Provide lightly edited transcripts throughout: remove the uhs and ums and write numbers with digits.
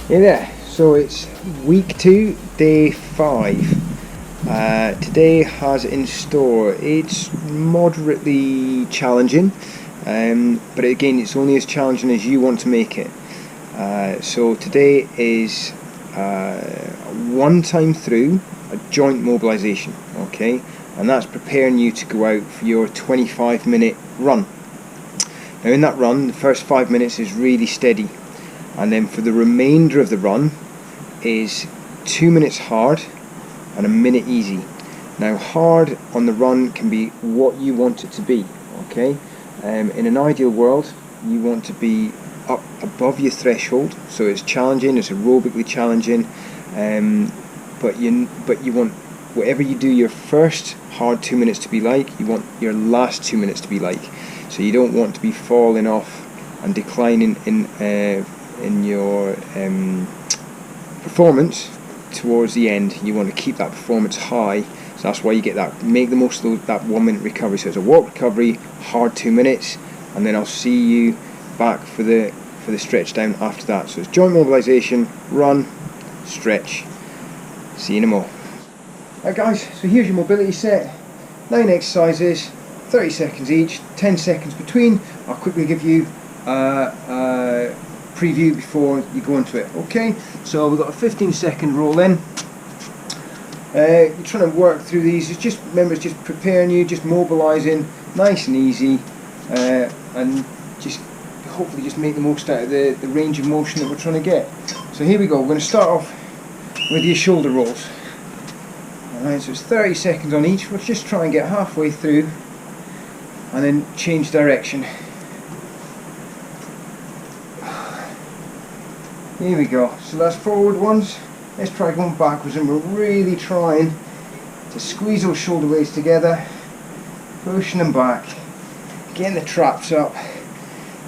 Hey there, so it's week 2, day 5. Today has in store, it's moderately challenging, but again it's only as challenging as you want to make it. So today is one time through a joint mobilisation, okay, and that's preparing you to go out for your 25-minute run. Now in that run, the first 5 minutes is really steady. And then for the remainder of the run is 2 minutes hard and a minute easy. Now hard on the run can be what you want it to be, okay? In an ideal world you want to be up above your threshold, so it's challenging, it's aerobically challenging, but you want whatever you do your first hard 2 minutes to be like, you want your last 2 minutes to be like. So you don't want to be falling off and declining in your performance towards the end. You want to keep that performance high, so that's why you get that, make the most of that 1 minute recovery. So it's a walk recovery, hard 2 minutes, and then I'll see you back for the stretch down after that. So it's joint mobilisation, run, stretch. See you in a mo. Right guys, so here's your mobility set, 9 exercises, 30 seconds each, 10 seconds between. I'll quickly give you preview before you go into it. Okay, so we've got a 15-second roll in. You're trying to work through these. It's just, remember, it's just preparing you, just mobilising, nice and easy, and just hopefully just make the most out of the range of motion that we're trying to get. So here we go. We're going to start off with your shoulder rolls. Alright, so it's 30 seconds on each. We'll just try and get halfway through and then change direction. Here we go, so that's forward ones. Let's try going backwards, and we're really trying to squeeze those shoulder blades together, pushing them back, getting the traps up.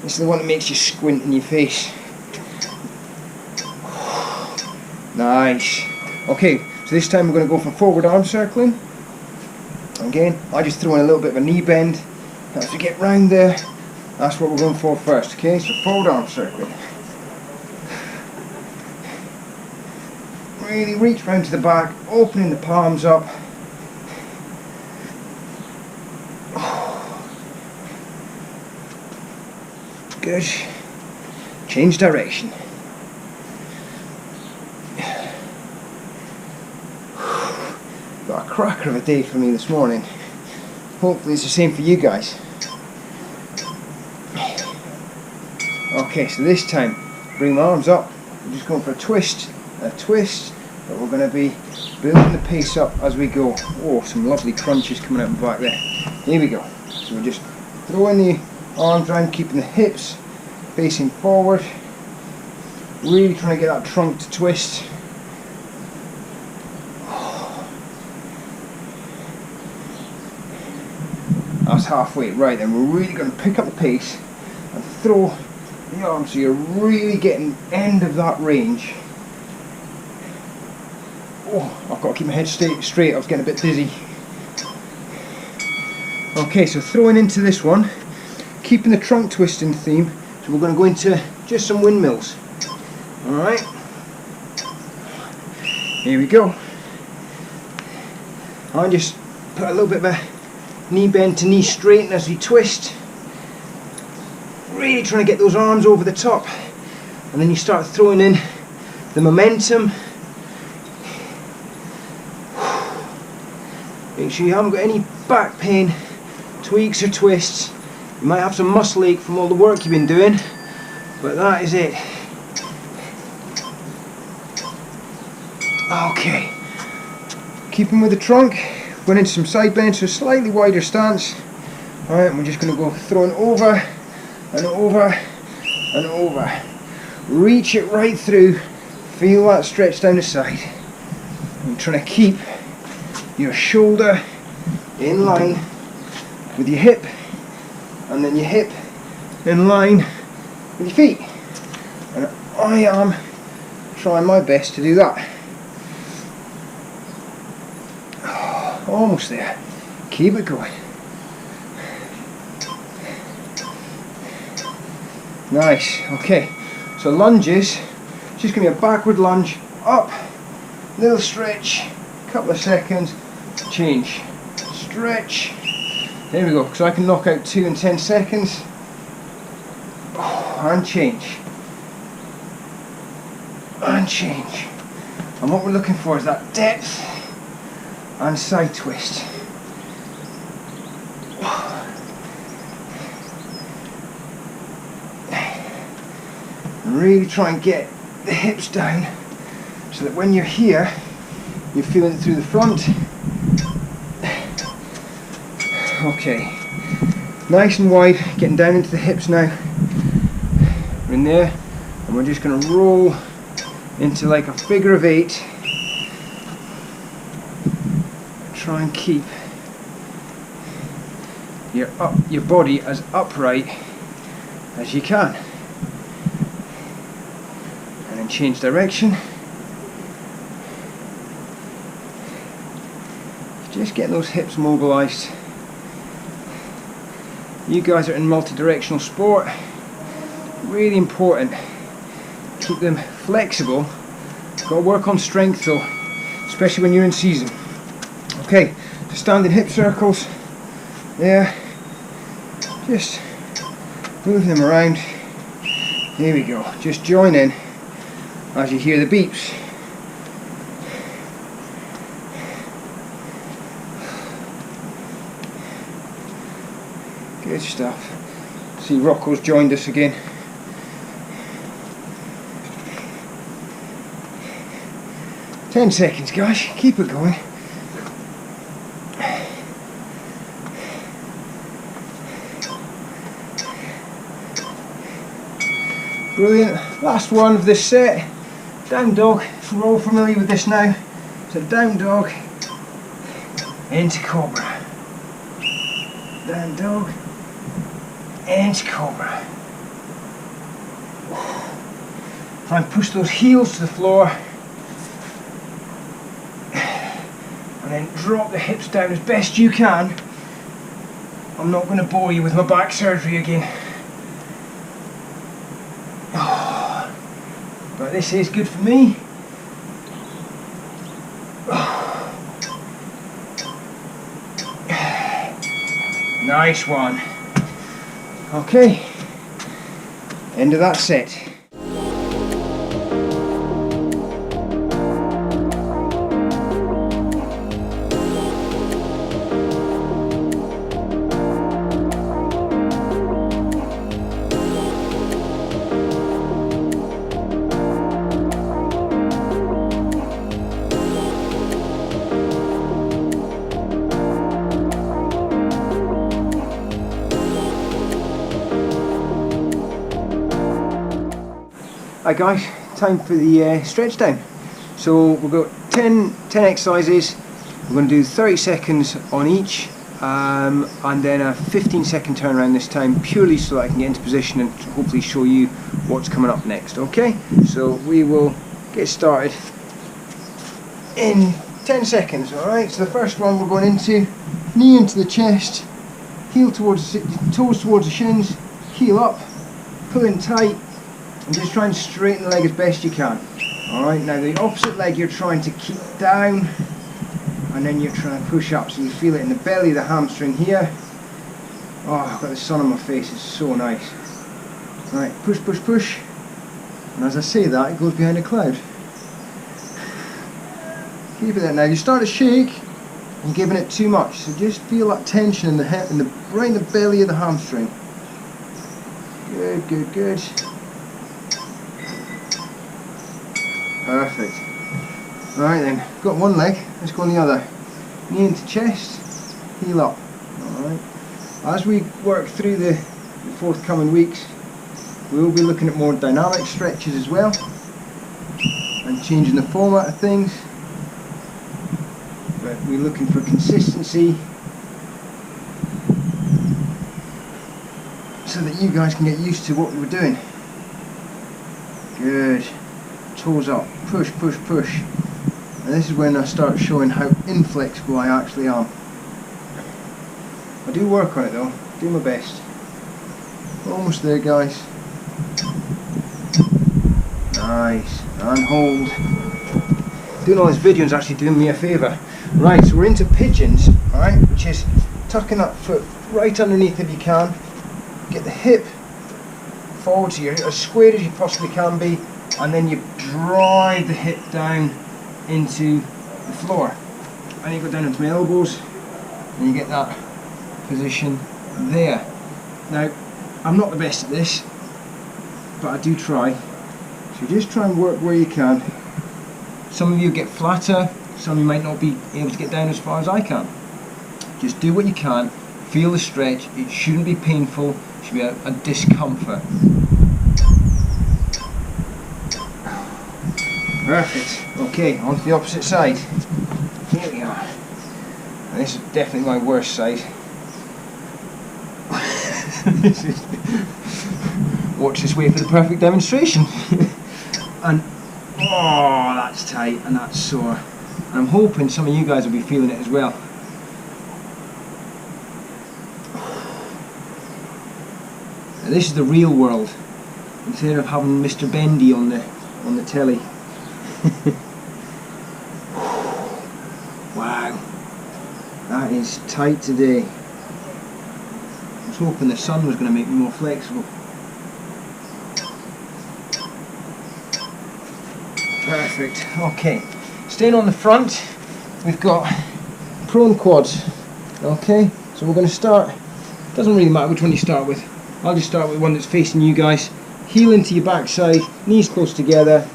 This is the one that makes you squint in your face. Nice. Okay, so this time we're going to go for forward arm circling. Again, I just throw in a little bit of a knee bend. As we get round there, that's what we're going for first. Okay, so forward arm circling. Really reach round to the back, opening the palms up. Good. Change direction. Got a cracker of a day for me this morning. Hopefully it's the same for you guys. Okay, so this time, bring my arms up. I'm just going for a twist, but we're going to be building the pace up as we go. Oh, some lovely crunches coming out the back there. Here we go. So we're just throwing the arms around, keeping the hips facing forward. Really trying to get that trunk to twist. That's halfway. Right, then we're really going to pick up the pace and throw the arms so you're really getting end of that range. Oh, I've got to keep my head straight. I was getting a bit dizzy. Okay, so throwing into this one, keeping the trunk twisting theme, so we're going to go into just some windmills. Alright, here we go. I just put a little bit of a knee bend to knee straighten as we twist. Really trying to get those arms over the top, and then you start throwing in the momentum. Make sure you haven't got any back pain, tweaks or twists. You might have some muscle ache from all the work you've been doing, but that is it. Okay, keeping with the trunk, going into some side bends, so slightly wider stance. Alright, and we're just going to go throwing over and over and over. Reach it right through, feel that stretch down the side. I'm trying to keep your shoulder in line with your hip, and then your hip in line with your feet. And I am trying my best to do that. Almost there. Keep it going. Nice. Okay. So lunges, just going to be a backward lunge, up, little stretch, couple of seconds, change, stretch. There we go, so I can knock out 2 in 10 seconds, and change, and change. And what we're looking for is that depth and side twist. Really try and get the hips down so that when you're here, you're feeling it through the front. Okay, nice and wide, getting down into the hips now. We're in there, and we're just going to roll into like a figure of 8. Try and keep your body as upright as you can. And then change direction. Just get those hips mobilized. You guys are in multi-directional sport. Really important. Keep them flexible. Got to work on strength though, especially when you're in season. Okay, so standing hip circles. There. Just move them around. Here we go. Just join in as you hear the beeps. Good stuff. See, Rocco's joined us again. Ten seconds, guys. Keep it going. Brilliant. Last one of this set. Down dog. We're all familiar with this now. So down dog into cobra. Down dog into cobra. Try and push those heels to the floor. And then drop the hips down as best you can. I'm not going to bore you with my back surgery again. But this is good for me. Nice one. Okay, end of that set. Right guys, time for the stretch down. So we've got 10 exercises. We're going to do 30 seconds on each, and then a 15-second turnaround this time, purely so that I can get into position and hopefully show you what's coming up next. Okay, so we will get started in 10 seconds. Alright, so the first one we're going into, knee into the chest, heel towards the toes towards the shins, heel up, pull in tight, and just try and straighten the leg as best you can. Alright, now the opposite leg you're trying to keep down, and then you're trying to push up, so you feel it in the belly of the hamstring here. Oh, I've got the sun on my face, it's so nice. Right, push, push, push. And as I say that, it goes behind a cloud. Keep it there. Now, if you start to shake, you're giving it too much, so just feel that tension in the hip, right in the belly of the hamstring. Good, good, good. Perfect. Alright then, got one leg, let's go on the other. Knee into chest, heel up. Alright. As we work through the forthcoming weeks, we will be looking at more dynamic stretches as well, and changing the format of things. But we're looking for consistency, so that you guys can get used to what we're doing. Good. Toes up, push, push, push. And this is when I start showing how inflexible I actually am. I do work on it though, do my best. Almost there guys. Nice, and hold. Doing all this video is actually doing me a favour. Right, so we're into pigeons, alright, which is tucking that foot right underneath if you can. Get the hip forward so you're as square as you possibly can be, and then you drive the hip down into the floor. And you go down into my elbows, and you get that position there. Now, I'm not the best at this, but I do try. So just try and work where you can. Some of you get flatter, some of you might not be able to get down as far as I can. Just do what you can, feel the stretch, it shouldn't be painful, it should be a discomfort. Perfect. Okay, on to the opposite side. Here we are. And this is definitely my worst side. Watch this way for the perfect demonstration. And oh, that's tight and that's sore. And I'm hoping some of you guys will be feeling it as well. Now this is the real world, instead of having Mr. Bendy on the telly. Wow, that is tight today. I was hoping the sun was going to make me more flexible. Perfect. Okay, staying on the front, we've got prone quads. Okay, so we're going to start, doesn't really matter which one you start with, I'll just start with one that's facing you guys. Heel into your backside, knees close together,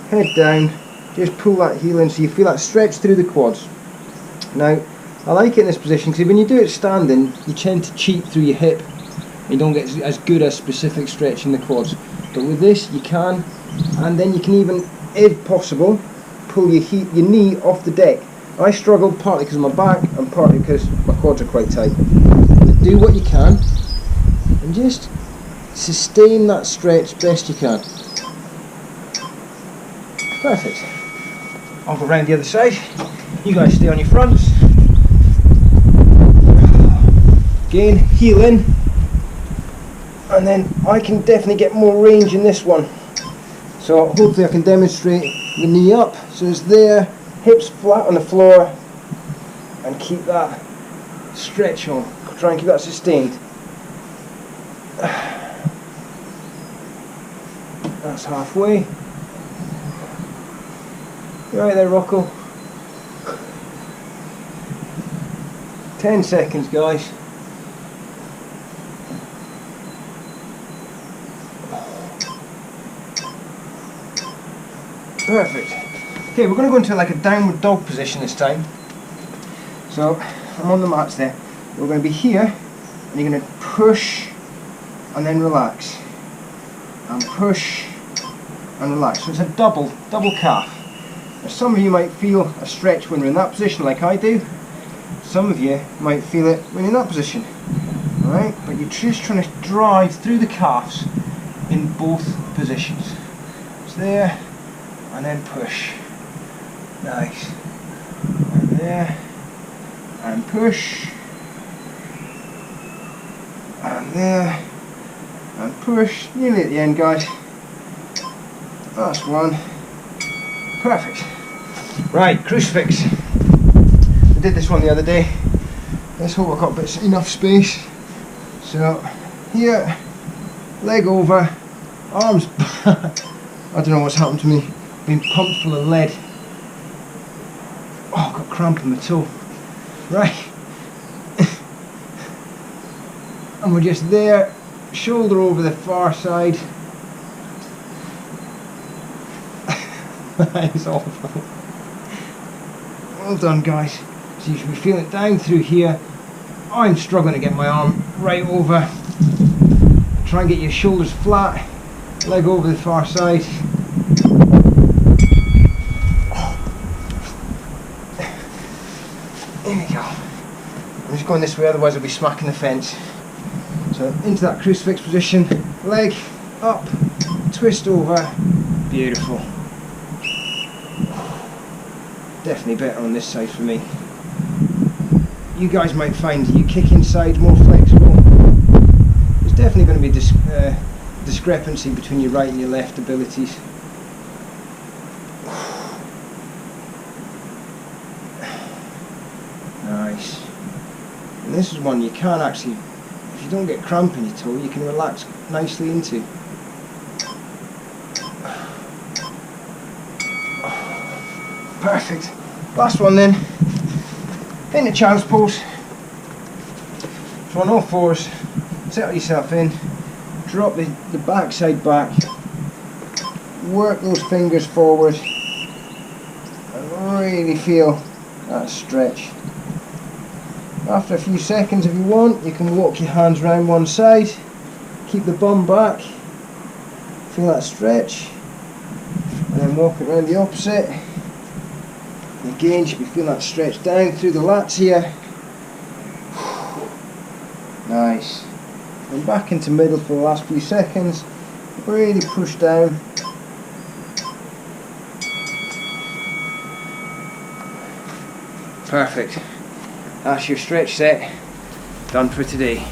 head down, just pull that heel in so you feel that stretch through the quads. Now, I like it in this position because when you do it standing, you tend to cheat through your hip. You don't get as good a specific stretch in the quads. But with this, you can, and then you can even, if possible, pull your knee off the deck. I struggle partly because of my back and partly because my quads are quite tight. But do what you can and just sustain that stretch best you can. Perfect. I'll go round the other side. You guys stay on your fronts. Again, heel in. And then I can definitely get more range in this one. So hopefully I can demonstrate the knee up. So it's there, hips flat on the floor, and keep that stretch on. Try and keep that sustained. That's halfway. You right there, Rocco? 10 seconds, guys. Perfect. Okay, we're going to go into like a downward dog position this time. So I'm on the mats there. We're going to be here, and you're going to push and then relax, and push and relax. So it's a double calf. Now, some of you might feel a stretch when we're in that position, like I do. Some of you might feel it when you're in that position. All right, but you're just trying to drive through the calves in both positions. It's there. And then push. Nice. And there. And push. And there. And push. Nearly at the end, guys. That's one. Perfect. Right, crucifix. I did this one the other day. Let's hope I've got enough space. So, here. Leg over. Arms back. I don't know what's happened to me. Been pumped full of lead. Oh, I've got cramp in my toe. Right. And we're just there, shoulder over the far side. That is awful. Well done, guys. So you should be feeling it down through here. I'm struggling to get my arm right over. Try and get your shoulders flat, leg over the far side. There we go. I'm just going this way, otherwise I'll be smacking the fence. So into that crucifix position, leg up, twist over, beautiful. Definitely better on this side for me. You guys might find you kick inside more flexible. There's definitely going to be discrepancy between your right and your left abilities. this is one you can actually, if you don't get cramp in your toe, you can relax nicely into. Perfect. Last one then. Into child's pose. So on all fours, settle yourself in, drop the backside back, work those fingers forward, and really feel that stretch. After a few seconds, if you want, you can walk your hands around one side, keep the bum back, feel that stretch, and then walk it around the opposite. And again, you should be feeling that stretch down through the lats here. Nice. And back into middle for the last few seconds. Really push down. Perfect. That's your stretch set done for today.